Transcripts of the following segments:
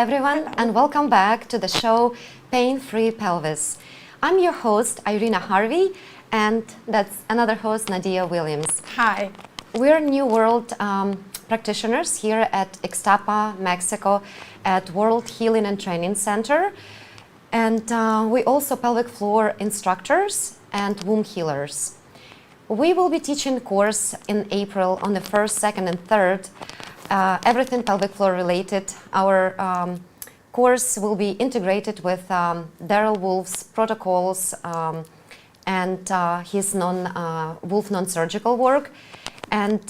everyone, and welcome back to the show Pain-Free Pelvis. I'm your host, Irina Harvey, and that's another host, Nadya Williams. Hi. We're New World practitioners here at Ixtapa, Mexico, at World Healing and Training Center. And we also pelvic floor instructors and womb healers. We will be teaching a course in April on the 1st, 2nd, and 3rd, everything pelvic floor related. Our course will be integrated with Daryl Wolf's protocols and his Wolf non-surgical work. And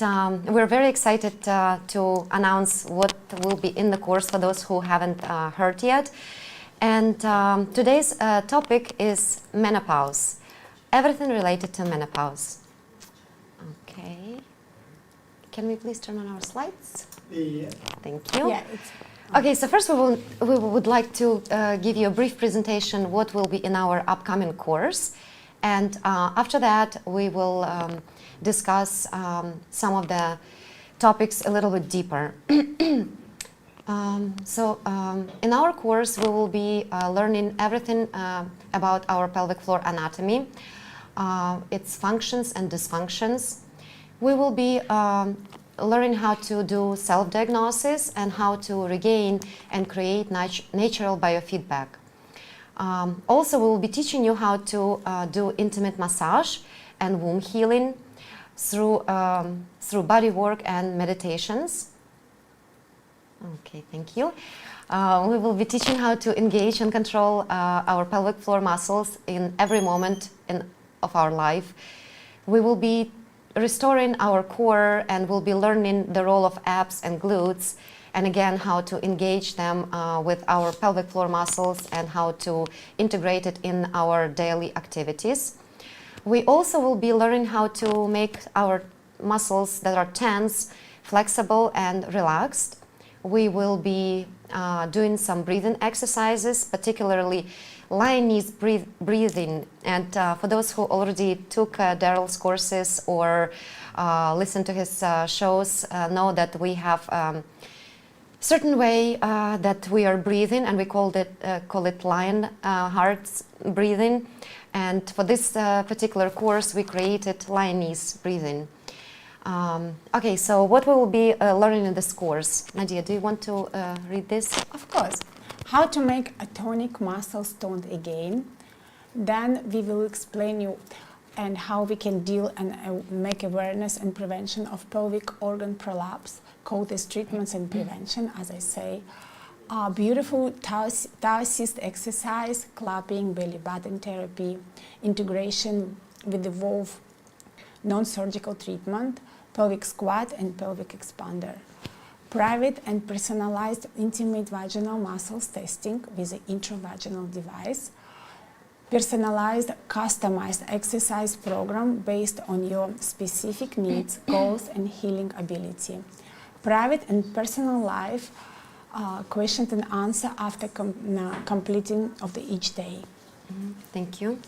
we're very excited to announce what will be in the course for those who haven't heard yet. And today's topic is menopause, everything related to menopause. Okay. Can we please turn on our slides? Yeah. Thank you. Yeah, Okay, so first we would like to give you a brief presentation what will be in our upcoming course. And after that, we will discuss some of the topics a little bit deeper. In our course, we will be learning everything about our pelvic floor anatomy, its functions and dysfunctions. We will be learning how to do self-diagnosis and how to regain and create natural biofeedback. Also, we will be teaching you how to do intimate massage and womb healing through body work and meditations. Okay, thank you. We will be teaching how to engage and control our pelvic floor muscles in every moment of our life. We will be restoring our core and we'll be learning the role of abs and glutes, and again how to engage them with our pelvic floor muscles and how to integrate it in our daily activities. We also will be learning how to make our muscles that are tense, flexible and relaxed. We will be doing some breathing exercises, particularly Lionese breathing. And for those who already took Daryl's courses or listened to his shows, know that we have certain way that we are breathing, and we call it lion heart breathing. And for this particular course, we created Lionese breathing. Okay, so what we will be learning in this course? Nadya, do you want to read this? Of course. How to make a tonic muscles toned again. Then we will explain you and how we can deal and make awareness and prevention of pelvic organ prolapse, call this treatments and prevention, as I say. Beautiful toe assist exercise, clapping, belly button therapy, integration with the Wolf non-surgical treatment, pelvic squat and pelvic expander. Private and personalized intimate vaginal muscles testing with an intravaginal device. Personalized, customized exercise program based on your specific needs, goals, and healing ability. Private and personal life question and answer after completing of each day. Thank you.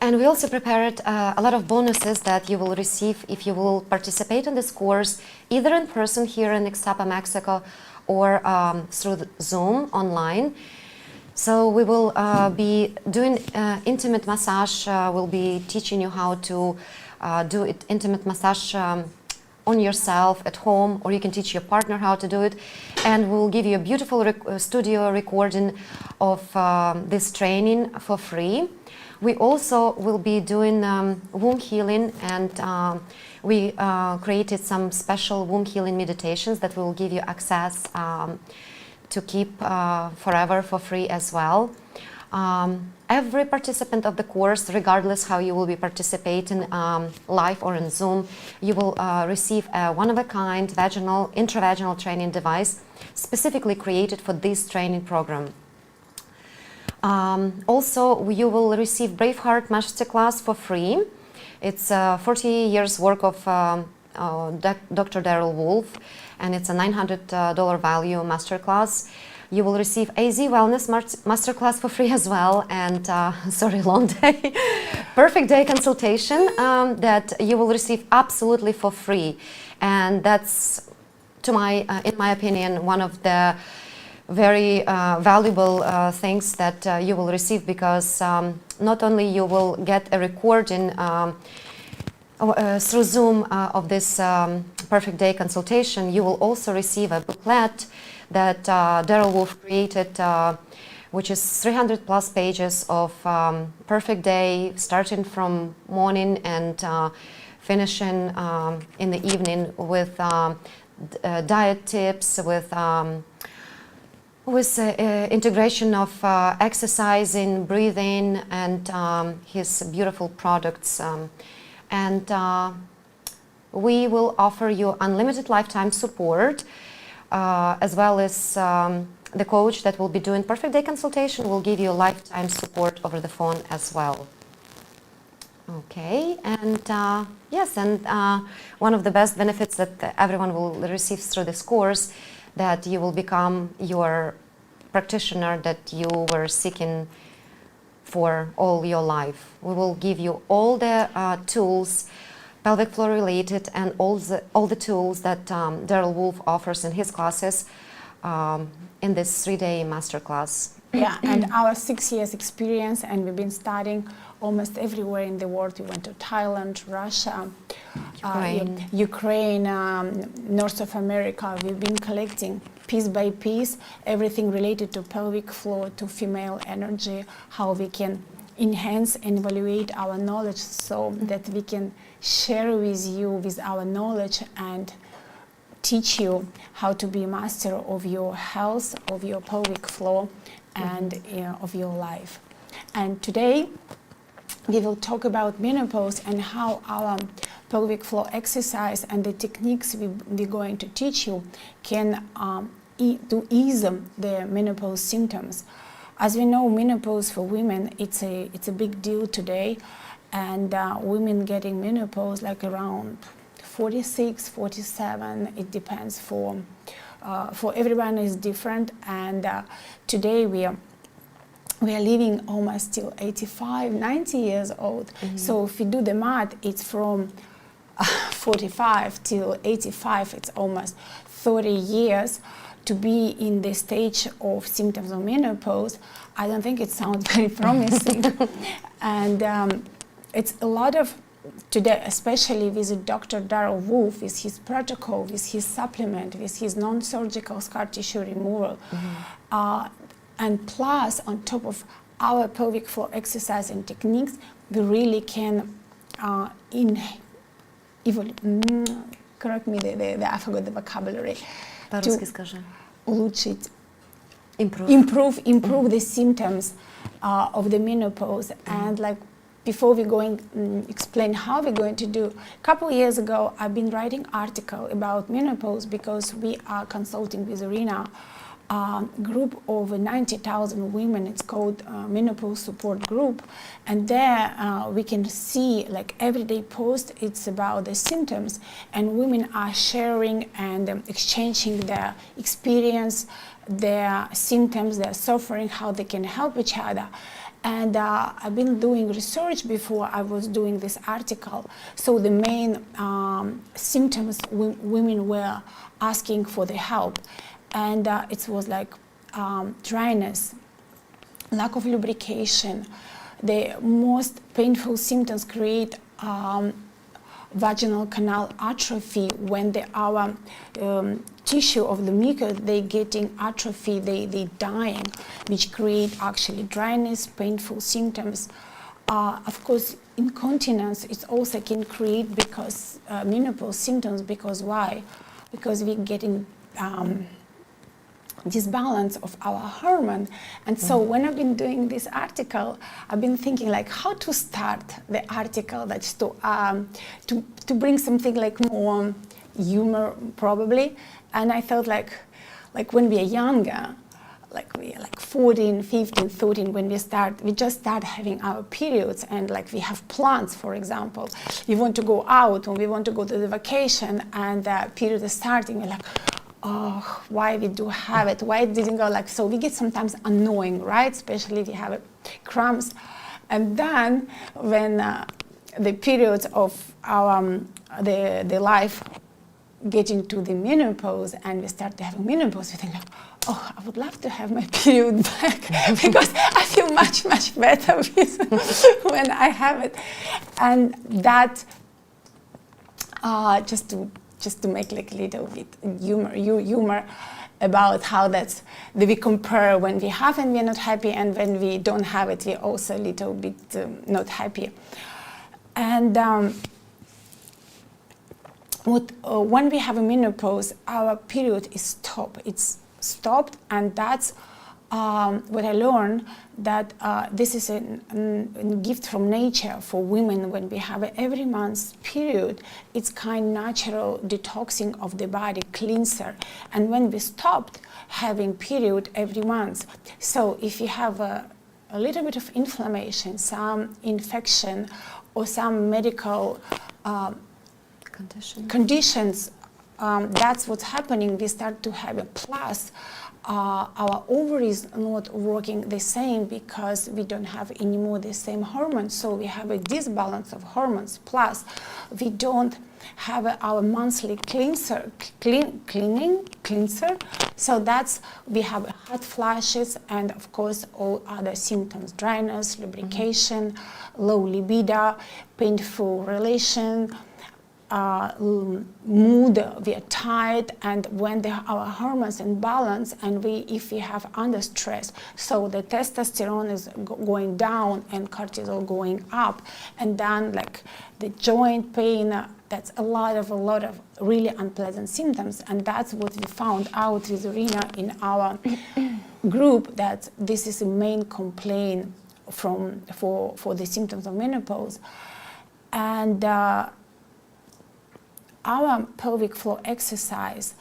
And we also prepared a lot of bonuses that you will receive if you will participate in this course, either in person here in Ixtapa, Mexico, or through Zoom online. So we will be doing intimate massage. We'll be teaching you how to do intimate massage on yourself at home, or you can teach your partner how to do it. And we'll give you a beautiful studio recording of this training for free. We also will be doing womb healing, and we created some special womb healing meditations that will give you access to keep forever for free as well. Every participant of the course, regardless how you will be participating live or in Zoom, you will receive a one-of-a-kind intravaginal training device specifically created for this training program. Also, you will receive Braveheart masterclass for free. It's 40 years work of Dr. Daryl Wolf, and it's a $900 value masterclass. You will receive AZ Wellness masterclass for free as well, and sorry, long day, perfect day consultation that you will receive absolutely for free, and that's, in my opinion, one of the very valuable things that you will receive, because not only you will get a recording through Zoom of this Perfect Day consultation, you will also receive a booklet that Daryl Wolf created, which is 300 plus pages of perfect day, starting from morning and finishing in the evening, with diet tips, with integration of exercising, breathing, and his beautiful products. And we will offer you unlimited lifetime support, as well as the coach that will be doing Perfect Day consultation will give you lifetime support over the phone as well. Okay, and yes, and one of the best benefits that everyone will receive through this course, that you will become your practitioner that you were seeking for all your life. We will give you all the tools, pelvic floor related, and all the tools that Daryl Wolf offers in his classes in this 3-day masterclass. Yeah, and our 6 years experience, and we've been studying almost everywhere in the world. We went to Thailand, Russia, Ukraine, North of America. We've been collecting piece by piece everything related to pelvic floor, to female energy, how we can enhance and evaluate our knowledge so that we can share with you with our knowledge and teach you how to be master of your health, of your pelvic floor, and of your life. And today we will talk about menopause and how our pelvic floor exercise and the techniques we're going to teach you can to ease the menopause symptoms. As we know, menopause for women, it's a big deal today, and women getting menopause like around 46, 47, it depends. For everyone is different, and today we are living almost till 85, 90 years old. So if you do the math, it's from 45 till 85, it's almost 30 years to be in the stage of symptoms of menopause. I don't think it sounds very promising. And it's a lot of today, especially with Dr. Daryl Wolf, with his protocol, with his supplement, with his non-surgical scar tissue removal, and plus on top of our pelvic floor exercise and techniques, we really can correct me, I forgot the vocabulary. Улучшить, improve the symptoms of the menopause. And like before we explain how we're going to do, a couple of years ago I've been writing article about menopause because we are consulting with Irina, group of 90,000 women. It's called Menopause Support Group, and there we can see like everyday post. It's about the symptoms, and women are sharing and exchanging their experience, their symptoms, their suffering, how they can help each other. And I've been doing research before I was doing this article. So the main symptoms women were asking for the help. And it was like dryness, lack of lubrication. The most painful symptoms create vaginal canal atrophy when our tissue of the mucus, they getting atrophy, they dying, which create actually dryness, painful symptoms. Of course, incontinence is also can create because menopause symptoms. Because why? Because we're getting disbalance of our hormone. And so when I've been doing this article, I've been thinking like how to start the article, that's to bring something like more humor probably. And I thought like when we are younger, like we are like 14, 15, 13, when we just start having our periods, and like we have plans, for example, we want to go out or we want to go to the vacation, and the period is starting, we're like, oh, why we do have it? Why it didn't go like so? We get sometimes annoying, right? Especially if you have cramps. And then when the periods of our the life getting to the menopause, and we start to have menopause, we think like, oh, I would love to have my period back because I feel much, much better when I have it. And that, just to make like a little bit humor about how that we compare when we have and we're not happy, and when we don't have it, we're also a little bit not happy. And when we have a menopause, our period is stopped. It's stopped, and that's what I learned, that this is a gift from nature for women. When we have every month's period, it's kind of natural detoxing of the body, cleanser. And when we stopped having period every month, so if you have a little bit of inflammation, some infection, or some medical conditions, that's what's happening. We start to have a plus. Our ovaries are not working the same because we don't have anymore the same hormones. So we have a disbalance of hormones. Plus, we don't have our monthly cleanser. So that's, we have hot flashes, and of course all other symptoms: dryness, lubrication, low libido, painful relation, mood, we are tired, and when our hormones in balance, and if we have under stress, so the testosterone is going down and cortisol going up, and then like the joint pain, that's a lot of really unpleasant symptoms. And that's what we found out with Irina in our group, that this is the main complaint for the symptoms of menopause. And our pelvic floor exercise,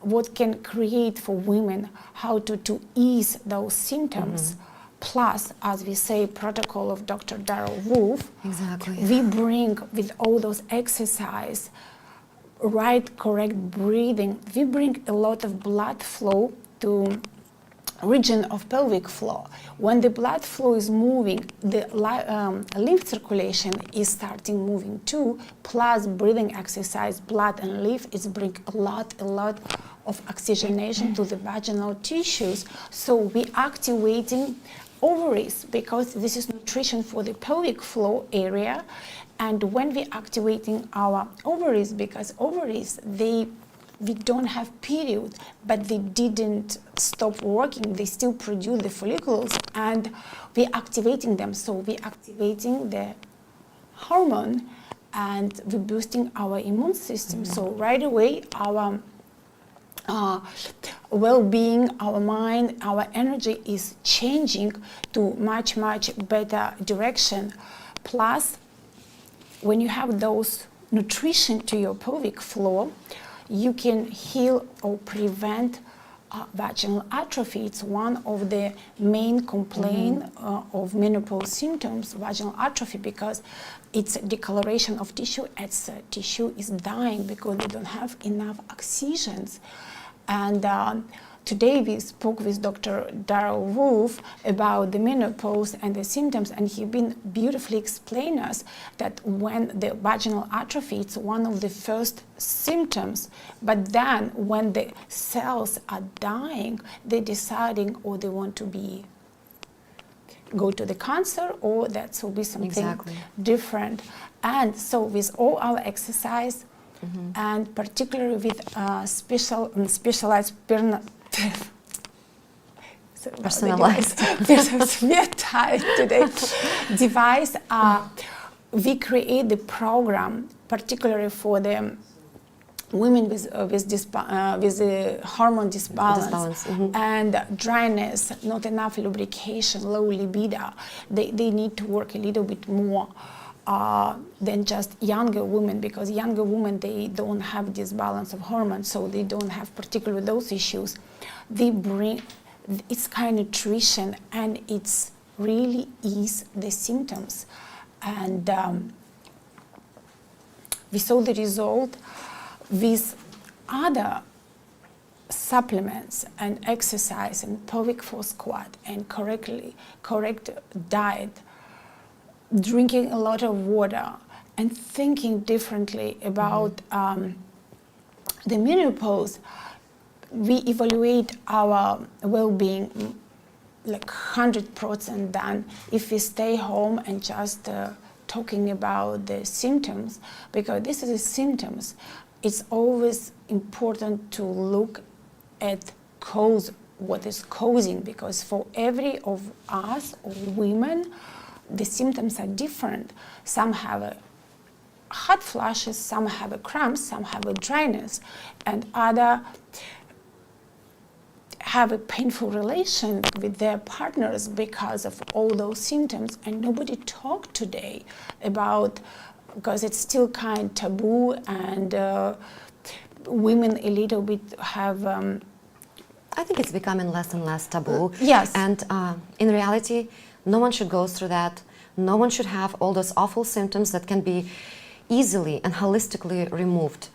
what can create for women how to ease those symptoms, plus, as we say, protocol of Dr. Darrell Wolf. Exactly. We bring with all those exercise, right, correct breathing. We bring a lot of blood flow to region of pelvic floor. When the blood flow is moving, the lymph circulation is starting moving too, plus breathing exercise, blood and lymph is bring a lot of oxygenation to the vaginal tissues. So we activating ovaries, because this is nutrition for the pelvic floor area. And when we activating our ovaries, because ovaries, we don't have period, but they didn't stop working. They still produce the follicles, and we're activating them. So we're activating the hormone, and we're boosting our immune system. So right away, our well-being, our mind, our energy is changing to much better direction. Plus, when you have those nutrition to your pelvic floor, you can heal or prevent vaginal atrophy. It's one of the main complaints of menopause symptoms, vaginal atrophy, because it's a decoloration of tissue as tissue is dying because they don't have enough oxygens. And today we spoke with Dr. Darrell Wolf about the menopause and the symptoms, and he been beautifully explained us that when the vaginal atrophy, it's one of the first symptoms, but then when the cells are dying, they're deciding or they want to go to the cancer, or that will be something different. And so with all our exercise, and particularly with specialized personalized we're tired today device, we create the program particularly for the women with the hormone disbalance. And dryness, not enough lubrication, low libido. They need to work a little bit more than just younger women, because younger women, they don't have this balance of hormones, so they don't have particularly those issues. They bring, it's kind of nutrition, and it's really ease the symptoms. And we saw the result with other supplements and exercise and pelvic floor squat and correct diet, drinking a lot of water, and thinking differently about the menopause we evaluate our well-being like 100% than if we stay home and just talking about the symptoms, because this is the symptoms. It's always important to look at cause, what is causing, because for every of us or women, the symptoms are different. Some have hot flashes, some have cramps, some have dryness, and other have a painful relation with their partners because of all those symptoms. And nobody talked today about, because it's still kind of taboo, and women a little bit have I think it's becoming less and less taboo. Yes. And in reality, no one should go through that. No one should have all those awful symptoms that can be easily and holistically removed.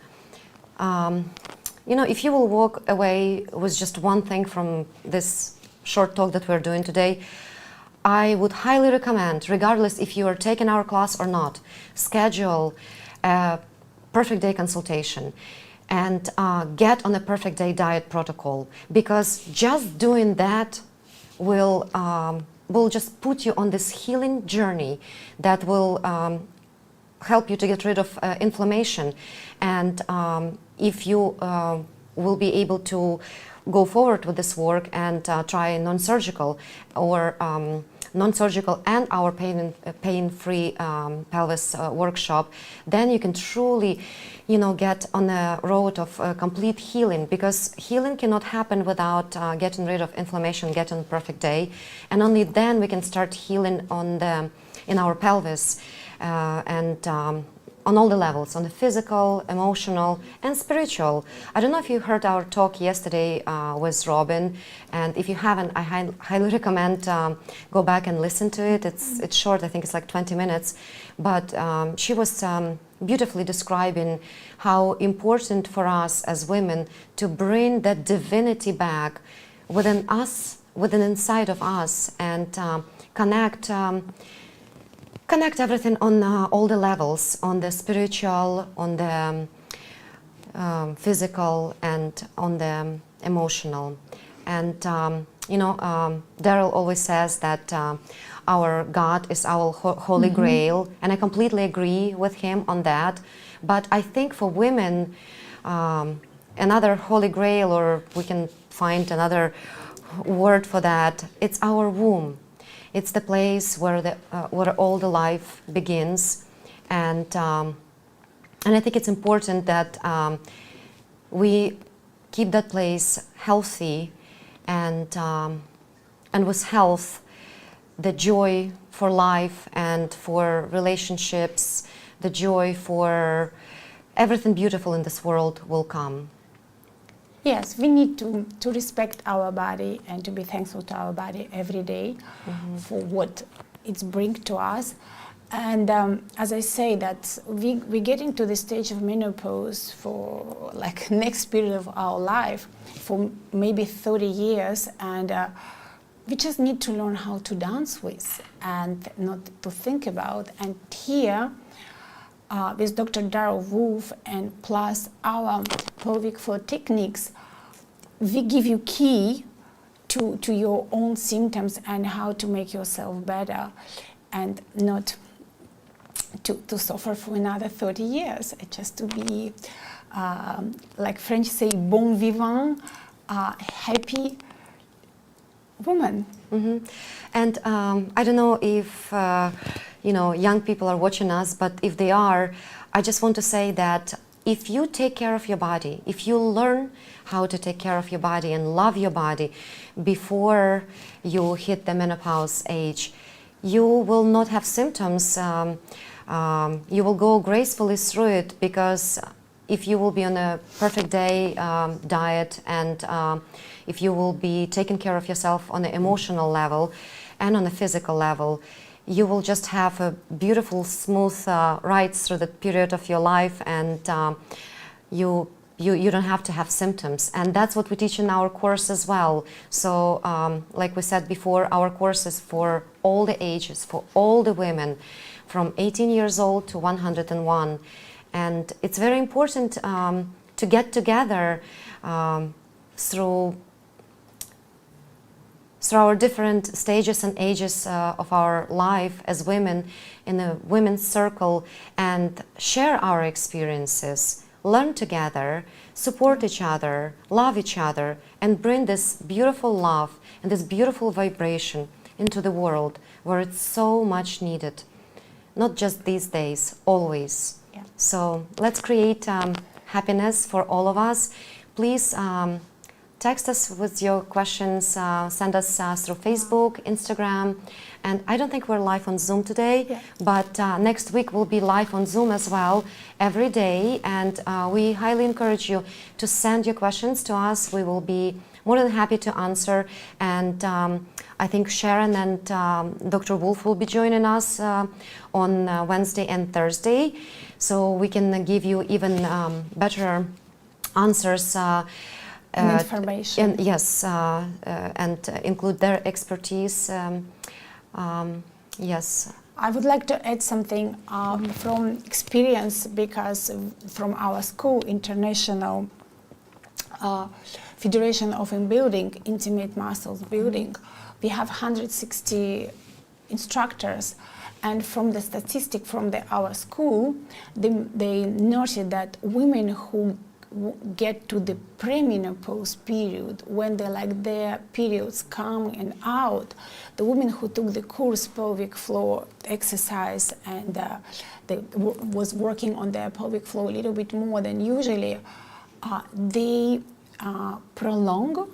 You know, if you will walk away with just one thing from this short talk that we're doing today, I would highly recommend, regardless if you are taking our class or not, schedule a perfect day consultation and get on a perfect day diet protocol, because just doing that will just put you on this healing journey that will help you to get rid of inflammation. And if you will be able to go forward with this work and try non-surgical or non-surgical and our pain-free pelvis workshop, then you can truly, you know, get on a road of complete healing, because healing cannot happen without getting rid of inflammation, getting a perfect day, and only then we can start healing in our pelvis and on all the levels, on the physical, emotional, and spiritual. I don't know if you heard our talk yesterday with Robin, and if you haven't, I highly recommend go back and listen to it. It's short, I think it's like 20 minutes, but she was beautifully describing how important for us as women to bring that divinity back within us, within inside of us, and connect everything on all the levels, on the spiritual, on the physical, and on the emotional. And you know, Daryl always says that our God is our holy grail, and I completely agree with him on that. But I think for women, another holy grail, or we can find another word for that, it's our womb. It's the place where all the life begins, and I think it's important that we keep that place healthy, and with health, the joy for life and for relationships, the joy for everything beautiful in this world will come. Yes, we need to respect our body and to be thankful to our body every day for what it's bring to us. And as I say, that we get into the stage of menopause for like next period of our life, for maybe 30 years, and we just need to learn how to dance with and not to think about. And here, with Dr. Darryl Wolf and plus our pelvic floor techniques, we give you key to your own symptoms and how to make yourself better and not to suffer for another 30 years. Just to be, like French say, bon vivant, happy woman. And I don't know if you know, young people are watching us, but if they are, I just want to say that if you take care of your body, if you learn how to take care of your body and love your body before you hit the menopause age, you will not have symptoms. You will go gracefully through it, because if you will be on a perfect day diet, and if you will be taking care of yourself on the emotional level and on the physical level, you will just have a beautiful, smooth ride through the period of your life, and you don't have to have symptoms. And that's what we teach in our course as well. So like we said before, our course is for all the ages, for all the women, from 18 years old to 101. And it's very important to get together through our different stages and ages of our life as women in a women's circle, and share our experiences, learn together, support each other, love each other, and bring this beautiful love and this beautiful vibration into the world where it's so much needed. Not just these days, always. Yeah. So let's create happiness for all of us. Please text us with your questions, send us through Facebook, Instagram, and I don't think we're live on Zoom today, but next week we'll be live on Zoom as well every day, and we highly encourage you to send your questions to us. We will be more than happy to answer, and I think Sharon and Dr. Wolf will be joining us on Wednesday and Thursday, so we can give you even better answers and information. And yes, and include their expertise. Yes. I would like to add something from experience, because from our school, International Federation of Building, Intimate Muscles Building, we have 160 instructors, and from the statistic from our school, they noted that women who get to the premenopause period, when their periods come and out, the women who took the course pelvic floor exercise and they was working on their pelvic floor a little bit more than usually, they prolong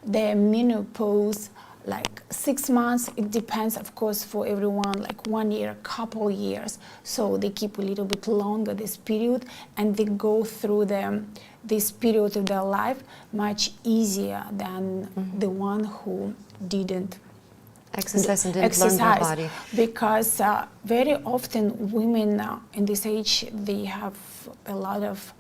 their menopause like 6 months. It depends, of course, for everyone, like 1 year, couple years. So they keep a little bit longer this period, and they go through this period of their life much easier than the one who didn't exercise and didn't learn their body. Because very often women in this age, they have a lot of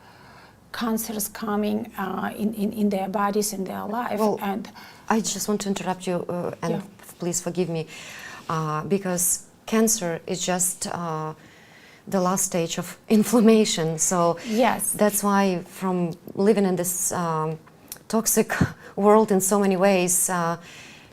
cancers coming in their bodies, in their life. Well, and I just want to interrupt you, and please forgive me, because cancer is just the last stage of inflammation. So yes, that's why, from living in this toxic world in so many ways,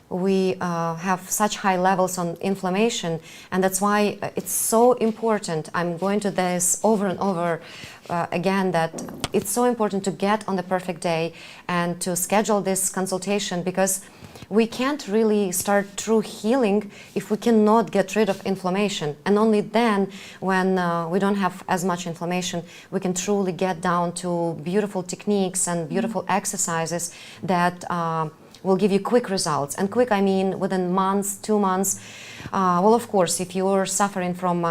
we have such high levels on inflammation, and that's why it's so important. I'm going to this over and over again, that it's so important to get on the perfect day and to schedule this consultation, because we can't really start true healing if we cannot get rid of inflammation. And only then, when we don't have as much inflammation, we can truly get down to beautiful techniques and beautiful exercises that will give you quick results. And quick, I mean within months, 2 months. Well, of course, if you're suffering from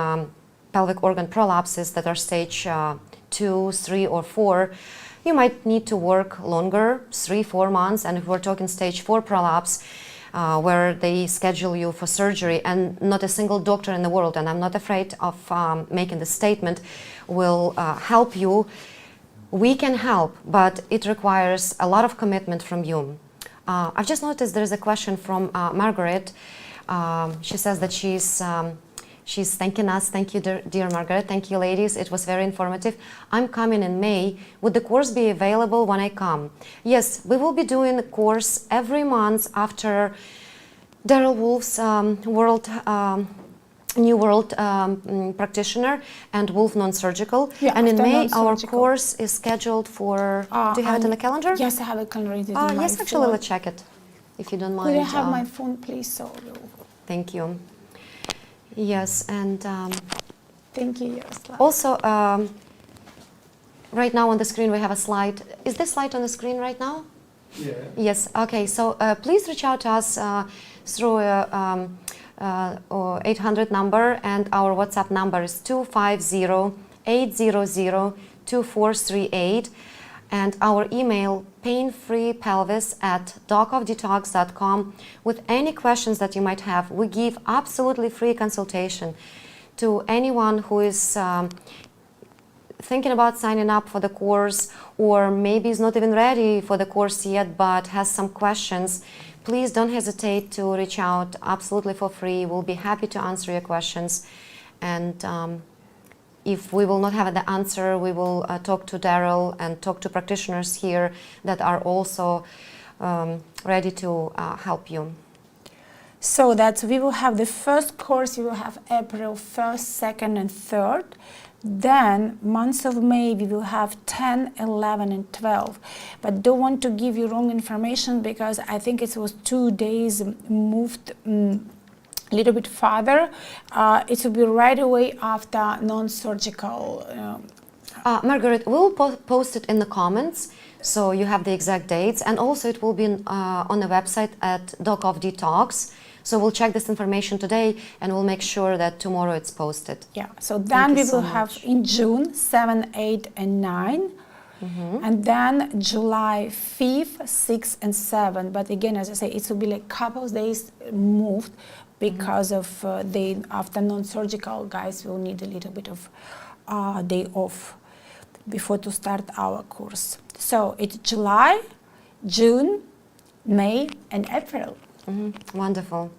pelvic organ prolapses that are stage 2, 3, or 4, you might need to work longer, 3, 4 months. And if we're talking stage 4 prolapse, where they schedule you for surgery, and not a single doctor in the world, and I'm not afraid of making the statement, will help you. We can help, but it requires a lot of commitment from you. I've just noticed there's a question from Margaret. She says that she's thanking us. Thank you, dear Margaret. Thank you, ladies. It was very informative. I'm coming in May. Would the course be available when I come? Yes, we will be doing the course every month after Daryl Wolf's New World Practitioner and Wolf Non-Surgical. Yeah, and in May, our non-surgical course is scheduled for... do you have it in the calendar? Yes, I have a calendar. Yes, actually, let's check it, if you don't mind. Could I have my phone, please? So thank you. Yes, and thank you, Yaroslav. also, right now on the screen we have a slide. Is this slide on the screen right now? Yeah. Yes, okay, so please reach out to us through 800 number, and our WhatsApp number is 250-800-2438, and our email painfreepelvis@docofdetox.com with any questions that you might have. We give absolutely free consultation to anyone who is thinking about signing up for the course, or maybe is not even ready for the course yet but has some questions. Please don't hesitate to reach out absolutely for free. We'll be happy to answer your questions. And If we will not have the answer, we will talk to Daryl and talk to practitioners here that are also ready to help you. So that we will have the first course, we will have April 1st, 2nd and 3rd. Then months of May we will have 10, 11 and 12. But don't want to give you wrong information because I think it was 2 days moved a little bit farther. It will be right away after non-surgical. Margaret, we'll post it in the comments so you have the exact dates, and also it will be on the website at Doc of Detox. So we'll check this information today and we'll make sure that tomorrow it's posted. Yeah, so then we will have in June 7, 8 and 9. And then July 5th, 6th and 7. But again, as I say, it will be like couple of days moved because of after non-surgical guys will need a little bit of day off before to start our course. So it's July, June, May and April. Wonderful.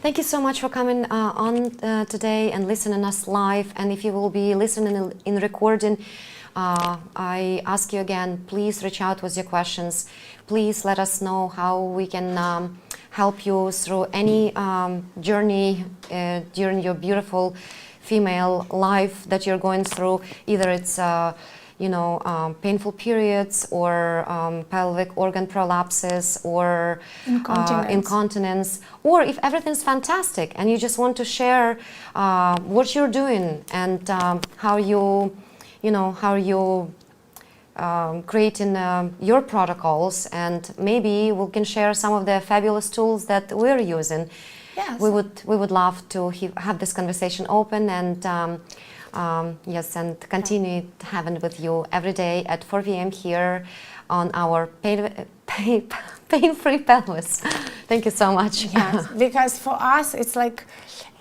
Thank you so much for coming on today and listening us live. And if you will be listening in recording, I ask you again, please reach out with your questions. Please let us know how we can help you through any journey during your beautiful female life that you're going through. Either it's painful periods or pelvic organ prolapses or incontinence, or if everything's fantastic and you just want to share what you're doing and how you creating your protocols, and maybe we can share some of the fabulous tools that we're using. Yes. We would love to have this conversation open and and continue having it with you every day at 4 p.m. here on our pain-free pelvis. Thank you so much. Yes, because for us it's like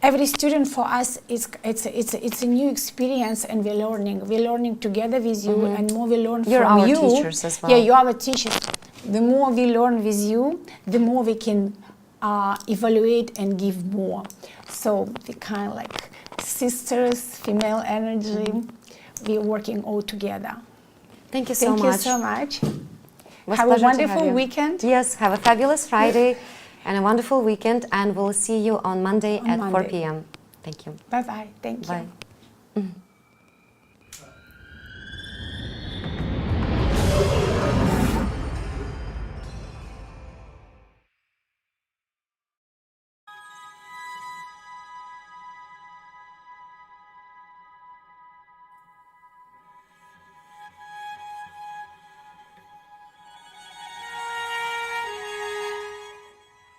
every student for us it's a new experience, and we're learning together with you, and more we learn You're from our you. teachers as well. Yeah, you are our teachers. The more we learn with you, the more we can evaluate and give more. So we kind of like sisters, female energy. We're working all together. Thank you so much. Thank you so much. Have a wonderful weekend. Yes, have a fabulous Friday and a wonderful weekend, and we'll see you on Monday at 4 p.m. Thank you. Bye-bye. Thank you. Bye.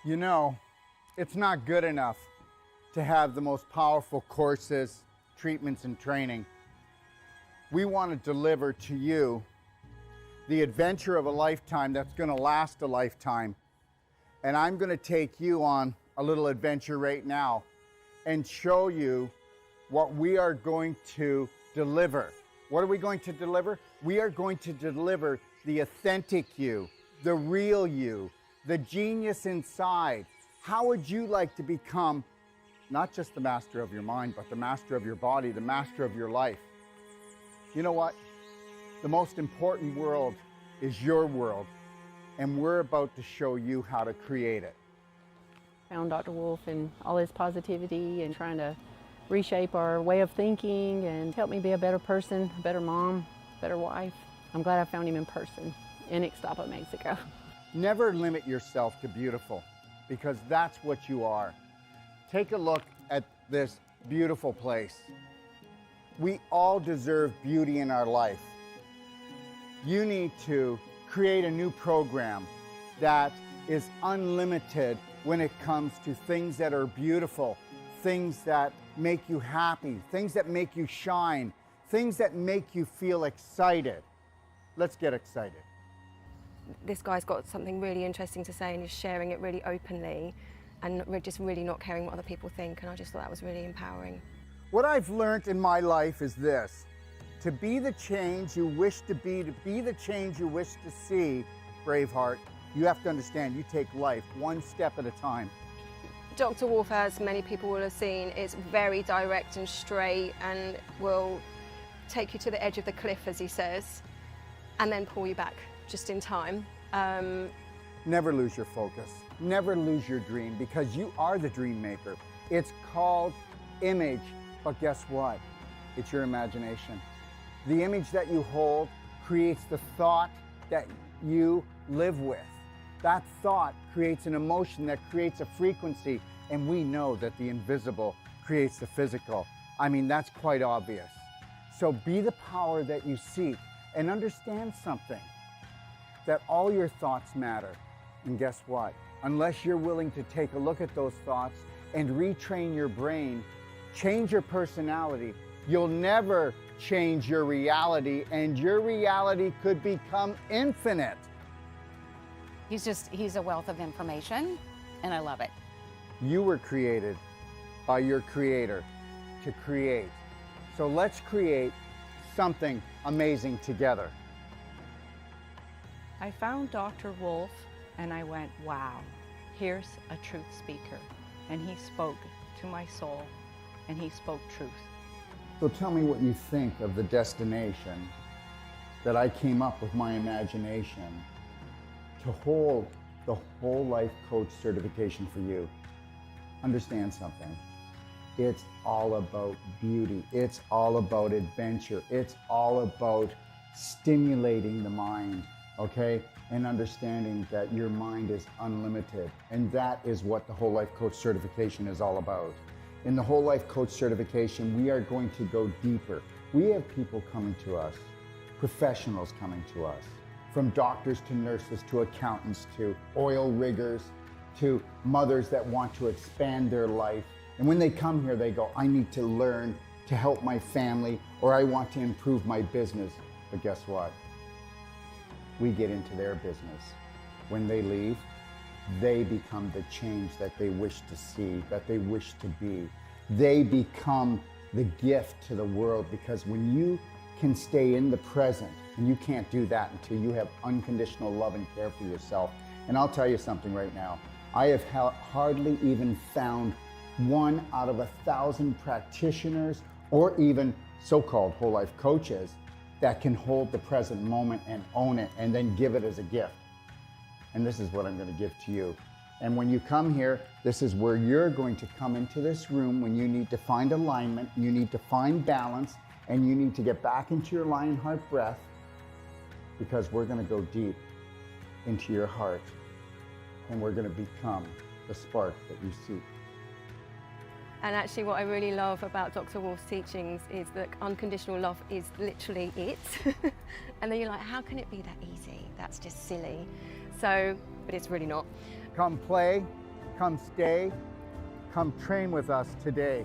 You know, it's not good enough to have the most powerful courses, treatments, and training. We want to deliver to you the adventure of a lifetime that's going to last a lifetime. And I'm going to take you on a little adventure right now and show you what we are going to deliver. What are we going to deliver? We are going to deliver the authentic you, the real you, the genius inside. How would you like to become not just the master of your mind, but the master of your body, the master of your life? You know what? The most important world is your world, and we're about to show you how to create it. Found Dr. Wolf and all his positivity and trying to reshape our way of thinking and help me be a better person, a better mom, better wife. I'm glad I found him in person in Ixtapa, Mexico. Never limit yourself to beautiful, because that's what you are. Take a look at this beautiful place. We all deserve beauty in our life. You need to create a new program that is unlimited when it comes to things that are beautiful, things that make you happy, things that make you shine, things that make you feel excited. Let's get excited. This guy's got something really interesting to say and he's sharing it really openly and just really not caring what other people think, and I just thought that was really empowering. What I've learned in my life is this: to be the change you wish to be the change you wish to see, Braveheart, you have to understand you take life one step at a time. Dr. Wolf, as many people will have seen, is very direct and straight and will take you to the edge of the cliff, as he says, and then pull you back just in time. Never lose your focus. Never lose your dream, because you are the dream maker. It's called image, but guess what? It's your imagination. The image that you hold creates the thought that you live with. That thought creates an emotion that creates a frequency, and we know that the invisible creates the physical. I mean, that's quite obvious. So be the power that you seek, and understand something, that all your thoughts matter. And guess what? Unless you're willing to take a look at those thoughts and retrain your brain, change your personality, you'll never change your reality, and your reality could become infinite. He's a wealth of information, and I love it. You were created by your creator to create. So let's create something amazing together. I found Dr. Wolf and I went, wow, here's a truth speaker. And he spoke to my soul, and he spoke truth. So tell me what you think of the destination that I came up with my imagination to hold the whole life coach certification for you. Understand something. It's all about beauty. It's all about adventure. It's all about stimulating the mind, okay? And understanding that your mind is unlimited. And that is what the whole life coach certification is all about. In the whole life coach certification, we are going to go deeper. We have people coming to us, professionals coming to us, from doctors to nurses to accountants to oil riggers to mothers that want to expand their life. And when they come here, they go, I need to learn to help my family, or I want to improve my business. But guess what? We get into their business. When they leave, they become the change that they wish to see, that they wish to be. They become the gift to the world, because when you can stay in the present, and you can't do that until you have unconditional love and care for yourself. And I'll tell you something right now. I have hardly even found 1 out of 1,000 practitioners, or even so-called whole life coaches, that can hold the present moment and own it and then give it as a gift. And this is what I'm going to give to you. And when you come here, this is where you're going to come into this room when you need to find alignment, you need to find balance, and you need to get back into your lion heart breath, because we're going to go deep into your heart, and we're going to become the spark that you seek. And actually what I really love about Dr. Wolf's teachings is that unconditional love is literally it. And then you're like, how can it be that easy? That's just silly. So, but it's really not. Come play, come stay, come train with us today.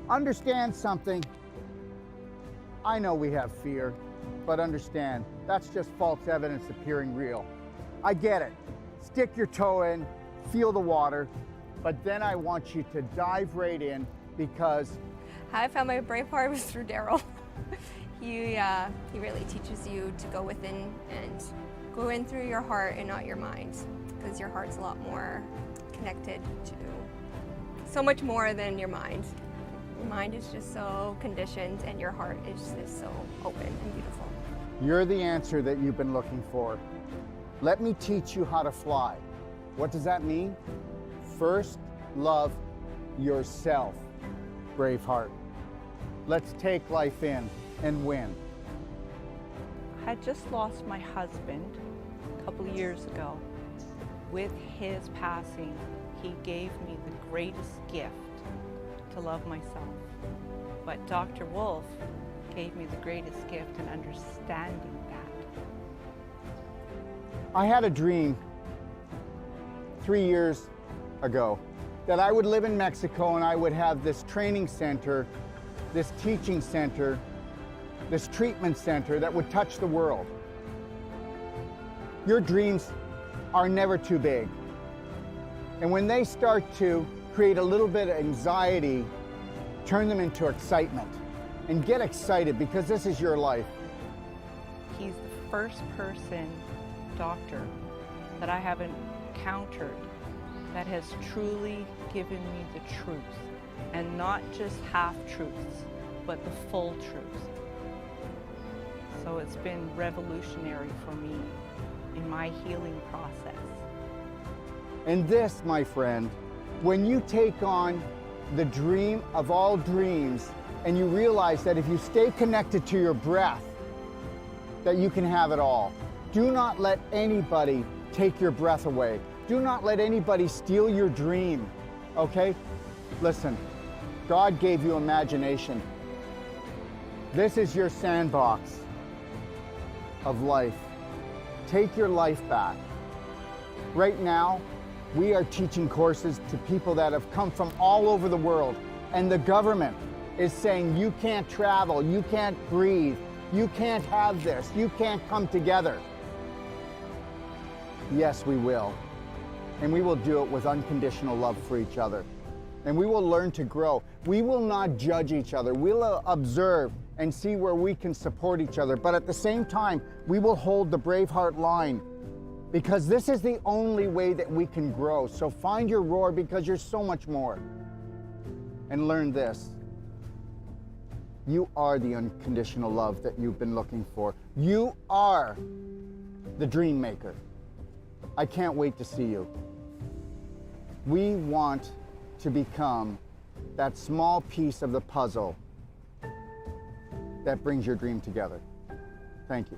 Understand something. I know we have fear, but understand, that's just false evidence appearing real. I get it. Stick your toe in, feel the water, but then I want you to dive right in, because How I found my brave heart was through Daryl. He really teaches you to go within and go in through your heart and not your mind, because your heart's a lot more connected to so much more than your mind. Your mind is just so conditioned, and your heart is just so open and beautiful. you're the answer that you've been looking for. Let me teach you how to fly. What does that mean? First, love yourself, Braveheart. Let's take life in and win. I had just lost my husband a couple of years ago. With his passing, he gave me the greatest gift to love myself. But Dr. Wolf gave me the greatest gift in understanding that. I had a dream 3 years ago that I would live in Mexico and I would have this training center, this teaching center, this treatment center that would touch the world. Your dreams are never too big. And when they start to create a little bit of anxiety, turn them into excitement. And get excited, because this is your life. He's the first doctor, that I have encountered that has truly given me the truth, and not just half-truths, but the full truth. So it's been revolutionary for me in my healing process. And this, my friend, when you take on the dream of all dreams and you realize that if you stay connected to your breath, that you can have it all. Do not let anybody take your breath away. Do not let anybody steal your dream, okay? Listen, God gave you imagination. This is your sandbox of life. Take your life back. Right now, we are teaching courses to people that have come from all over the world, and the government is saying you can't travel, you can't breathe, you can't have this, you can't come together. Yes, we will. And we will do it with unconditional love for each other. And we will learn to grow. We will not judge each other. We'll observe and see where we can support each other. But at the same time, we will hold the Braveheart line, because this is the only way that we can grow. So find your roar, because you're so much more. And learn this. You are the unconditional love that you've been looking for. You are the dream maker. I can't wait to see you. We want to become that small piece of the puzzle that brings your dream together. Thank you.